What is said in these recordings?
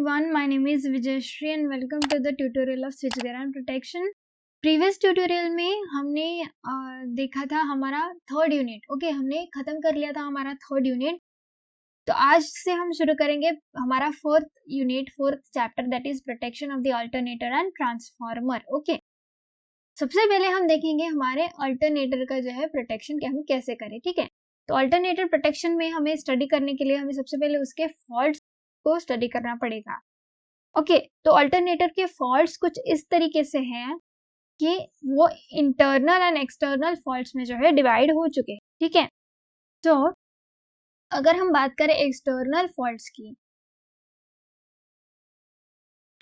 everyone, my name is Vijayashree and welcome to the tutorial of switchgear and protection. Previous tutorial में हमने देखा था हमारा third unit. Okay, हमने खत्म कर लिया था हमारा थर्ड यूनिट। तो आज से हम शुरू करेंगे हमारा fourth unit, fourth chapter, that is protection of the alternator and transformer. Okay, सबसे पहले हम देखेंगे हमारे अल्टरनेटर का जो है प्रोटेक्शन हम कैसे करें। ठीक है, तो अल्टरनेटर प्रोटेक्शन में हमें स्टडी करने के लिए हमें सबसे पहले उसके फॉल्ट्स को स्टडी करना पड़ेगा। ओके, तो अल्टरनेटर के फॉल्ट्स कुछ इस तरीके से हैं कि वो इंटरनल एंड एक्सटर्नल फॉल्ट्स में जो है डिवाइड हो चुके हैं। ठीक है, तो अगर हम बात करें एक्सटर्नल फॉल्ट्स की,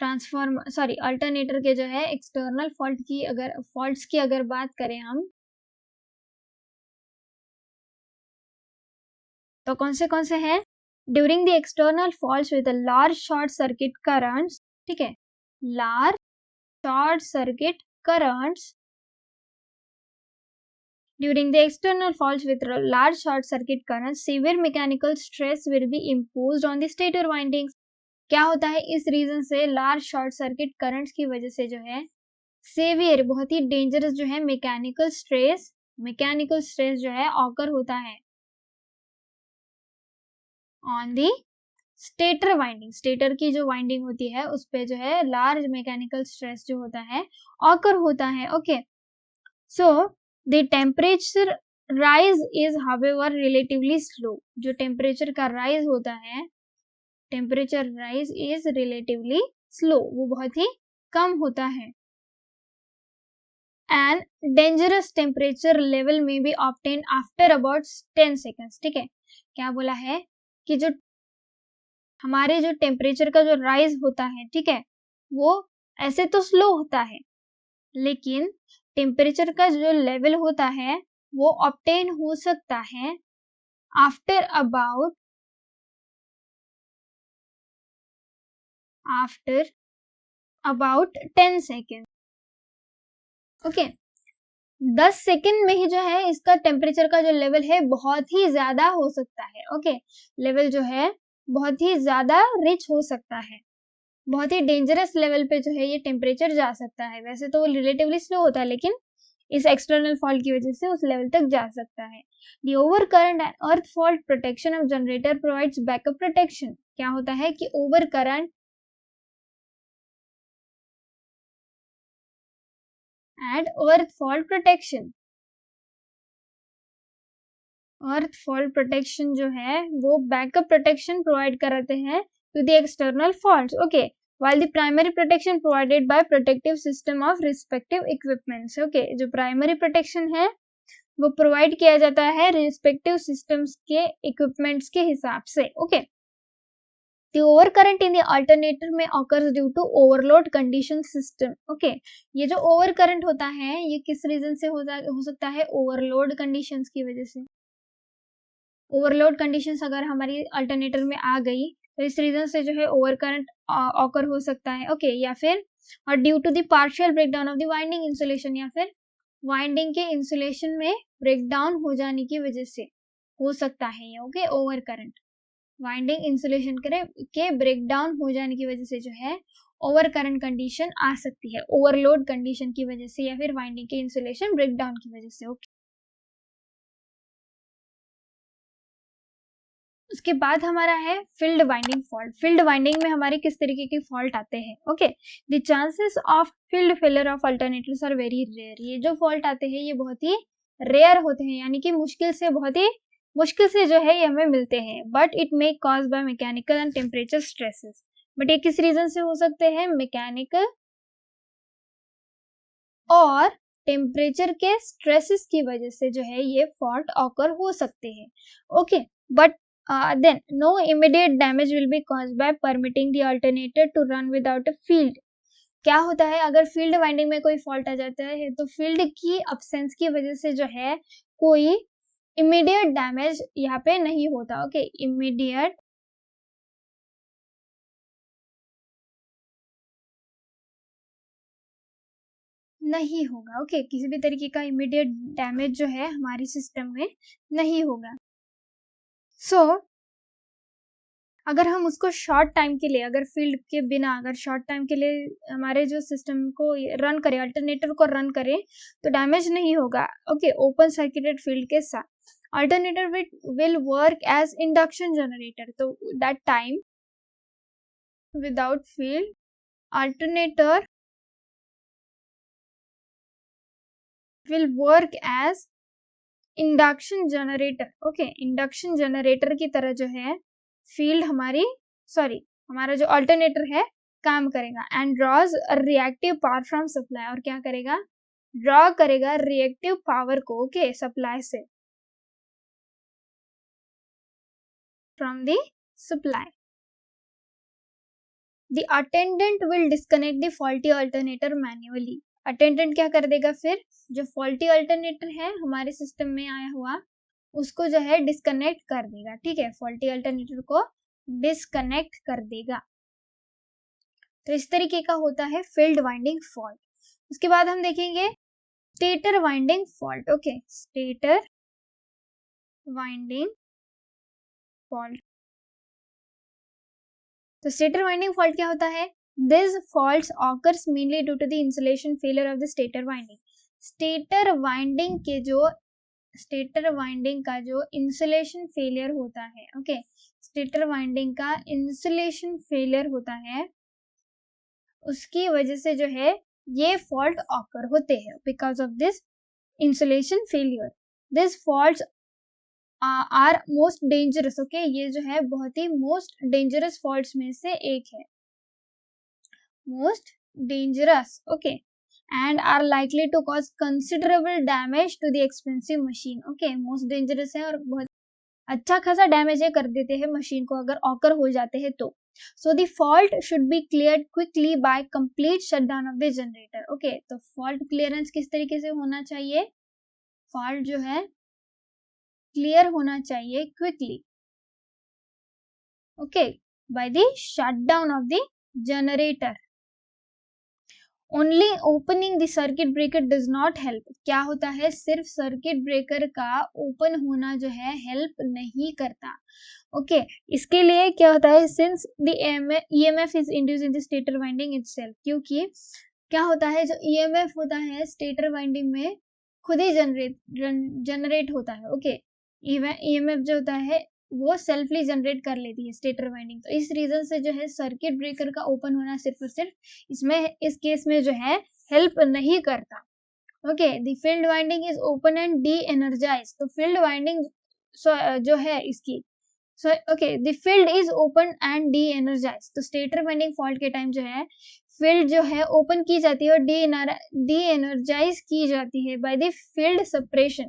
अल्टरनेटर के जो है एक्सटर्नल फॉल्ट्स की अगर बात करें हम, तो कौन से हैं? During the external faults with large short circuit currents. ठीक है, large short circuit currents during the external faults with large short circuit currents, severe mechanical stress will be imposed on the stator windings। क्या होता है, इस reason से large short circuit currents की वजह से जो है सेवियर, बहुत ही डेंजरस जो है मैकेनिकल स्ट्रेस जो है ऑकर होता है on the stator winding. Stator की जो वाइंडिंग होती है उस पे जो है लार्ज मैकेनिकल स्ट्रेस जो होता है ऑकर होता है। Okay, so the temperature rise is however relatively slow. जो टेम्परेचर का राइज होता है, temperature rise is relatively slow, वो बहुत ही कम होता है। एंड डेंजरस टेम्परेचर लेवल में B obtain after about 10 seconds. ठीक है, क्या बोला है कि जो हमारे जो टेम्परेचर का जो राइज होता है, ठीक है, वो ऐसे तो स्लो होता है, लेकिन टेम्परेचर का जो लेवल होता है वो ऑब्टेन हो सकता है after about 10 second. Okay, 10 second में ही जो है इसका टेम्परेचर का जो लेवल है बहुत ही ज्यादा हो सकता है। ओके, लेवल जो है बहुत ही ज्यादा रिच हो सकता है, बहुत ही डेंजरस लेवल पे जो है ये टेम्परेचर जा सकता है। वैसे तो वो रिलेटिवली स्लो होता है, लेकिन इस एक्सटर्नल फॉल्ट की वजह से उस लेवल तक जा सकता है। The over current and earth fault protection of generator provides backup protection. क्या होता है कि over current and earth fault protection जो है वो बैकअप प्रोटेक्शन प्रोवाइड कराते हैं to the external faults. Okay, while the primary protection provided by protective system of respective equipments। okay, जो primary protection है वो प्रोवाइड किया जाता है रिस्पेक्टिव सिस्टम्स के इक्विपमेंट्स के हिसाब से। Okay, the overcurrent in the alternator में occurs due to overload condition system। Okay, ये जो overcurrent होता है ये किस रीजन से हो सकता है? ओवरलोड कंडीशंस की वजह से। ओवरलोड कंडीशंस अगर हमारी अल्टरनेटर में आ गई तो इस रीजन से जो है ओवर करंट ऑकर हो सकता है। ओके, या फिर और due to the partial breakdown of the winding insulation, या फिर वाइंडिंग के इंसुलेशन में ब्रेकडाउन हो जाने की वजह से हो सकता है ये। Okay, over current winding insulation के ब्रेकडाउन हो जाने की वजह से जो है ओवर करंट कंडीशन आ सकती है, ओवरलोड कंडीशन की वजह से या फिर वाइंडिंग के इंसुलेशन ब्रेकडाउन की वजह से। ओके, उसके बाद हमारा है field winding fault. Field winding में हमारे किस तरीके के फॉल्ट आते हैं? Okay, the chances of field failure of alternators are very rare. ये जो फॉल्ट आते हैं ये बहुत ही रेयर होते हैं, यानी कि बहुत ही मुश्किल से जो है ये हमें मिलते हैं। But it may cause by mechanical and temperature stresses. But ये किस रीजन से हो सकते हैं? मैकेनिकल और टेम्परेचर के स्ट्रेसेस की वजह से जो है ये फॉल्ट ऑकर हो सकते हैं। Okay, but then no immediate damage will be caused by permitting the alternator to run without a field। क्या होता है, अगर फील्ड वाइंडिंग में कोई फॉल्ट आ जाता है तो फील्ड की अब्सेंस की वजह से जो है कोई इमीडिएट डैमेज यहाँ पे नहीं होता। ओके, इमीडिएट नहीं होगा। ओके, किसी भी तरीके का इमीडिएट डैमेज जो है हमारी सिस्टम में नहीं होगा। सो अगर हम उसको शॉर्ट टाइम के लिए, अगर फील्ड के बिना अगर शॉर्ट टाइम के लिए हमारे जो सिस्टम को रन करें, अल्टरनेटर को रन करें, तो डैमेज नहीं होगा। ओके, ओपन सर्किटेड फील्ड के साथ alternator will work as induction generator. तो that time without field alternator will work as induction generator. Okay, induction generator की तरह जो है फील्ड हमारा जो अल्टरनेटर है काम करेगा। And draws reactive power from supply, और क्या करेगा, ड्रॉ करेगा रिएक्टिव पावर को, ओके, सप्लाई से, from the supply. The attendant will disconnect the faulty alternator manually. Attendant क्या कर देगा, फिर जो फॉल्टी अल्टरनेटर है हमारे सिस्टम में आया हुआ उसको जो है डिस्कनेक्ट कर देगा। ठीक है, फॉल्टी अल्टरनेटर को डिस्कनेक्ट कर देगा। तो इस तरीके का होता है फील्ड वाइंडिंग फॉल्ट। उसके बाद हम देखेंगे stator winding fault. Okay, stator winding fault. तो स्टेटर वाइंडिंग फॉल्ट क्या होता है, this faults occurs mainly due to the insulation failure of the stator winding. Stator winding का जो इंसुलेशन फेलियर होता है, ओके, स्टेटर वाइंडिंग का इंसुलेशन फेलियर होता है, उसकी वजह से जो है ये फॉल्ट ऑकर होते हैं। Because of this insulation failure this faults are most dangerous. Okay, ये जो है बहुत ही मोस्ट डेंजरस फॉल्ट्स में से एक है, most dangerous. Okay, and are likely to cause considerable damage to the expensive machine. Okay, most dangerous है और बहुत अच्छा खासा डैमेज कर देते हैं मशीन को अगर ऑकर हो जाते हैं तो। So the fault should be cleared quickly by complete shutdown of the generator. Okay, तो फॉल्ट क्लियरेंस किस तरीके से होना चाहिए, फॉल्ट जो है क्लियर होना चाहिए quickly, okay, by the shutdown of the generator. Only opening the circuit breaker does not help. क्या होता है, सिर्फ सर्किट ब्रेकर का ओपन होना जो है हेल्प नहीं करता। ओके, इसके लिए क्या होता है, since the EMF is induced in the stator winding itself, क्योंकि क्या होता है जो EMF होता है स्टेटर वाइंडिंग में खुद ही जनरेट होता है। ओके, EMF जो होता है वो सेल्फली जनरेट कर लेती है स्टेटर वाइंडिंग। तो इस रीजन से जो है सर्किट ब्रेकर का ओपन होना सिर्फ और सिर्फ इसमें इस केस में जो है हेल्प नहीं करता। Okay, the field winding is open and de energize. तो फील्ड वाइंडिंग जो है इसकी okay, the field is open and de energize. तो स्टेटर वाइंडिंग फॉल्ट के टाइम जो है फील्ड जो है ओपन की जाती है और डी एनर्जाइज की जाती है by the field suppression.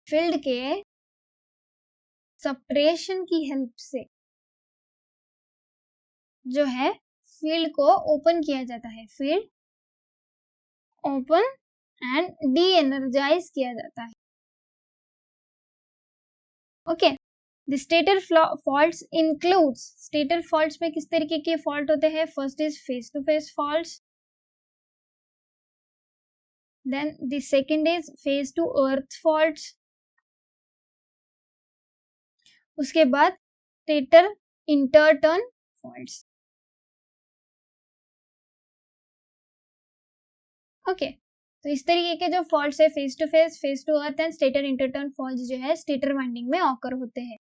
Field के सप्रेशन की हेल्प से जो है फील्ड को ओपन किया जाता है, field open and de energize किया जाता है। Okay, the stator faults includes, stator faults में किस तरीके के फॉल्ट होते हैं, first is phase to phase faults, then the second is phase to earth faults, उसके बाद स्टेटर इंटरटर्न फॉल्ट्स। ओके, तो इस तरीके के जो फॉल्ट्स है phase to earth and stator interturn faults जो है स्टेटर वाइंडिंग में ऑकर होते हैं।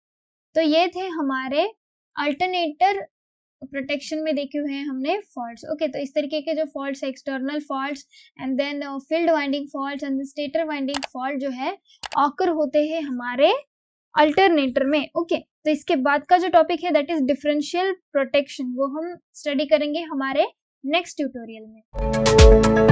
तो ये थे हमारे अल्टरनेटर प्रोटेक्शन में देखे हुए हैं हमने फॉल्ट्स। ओके, तो इस तरीके के जो फॉल्ट्स है external faults and then field winding faults and stator winding fault जो है ऑकर होते हैं हमारे अल्टरनेटर में। ओके, तो इसके बाद का जो टॉपिक है दैट इज डिफरेंशियल प्रोटेक्शन, वो हम स्टडी करेंगे हमारे नेक्स्ट ट्यूटोरियल में।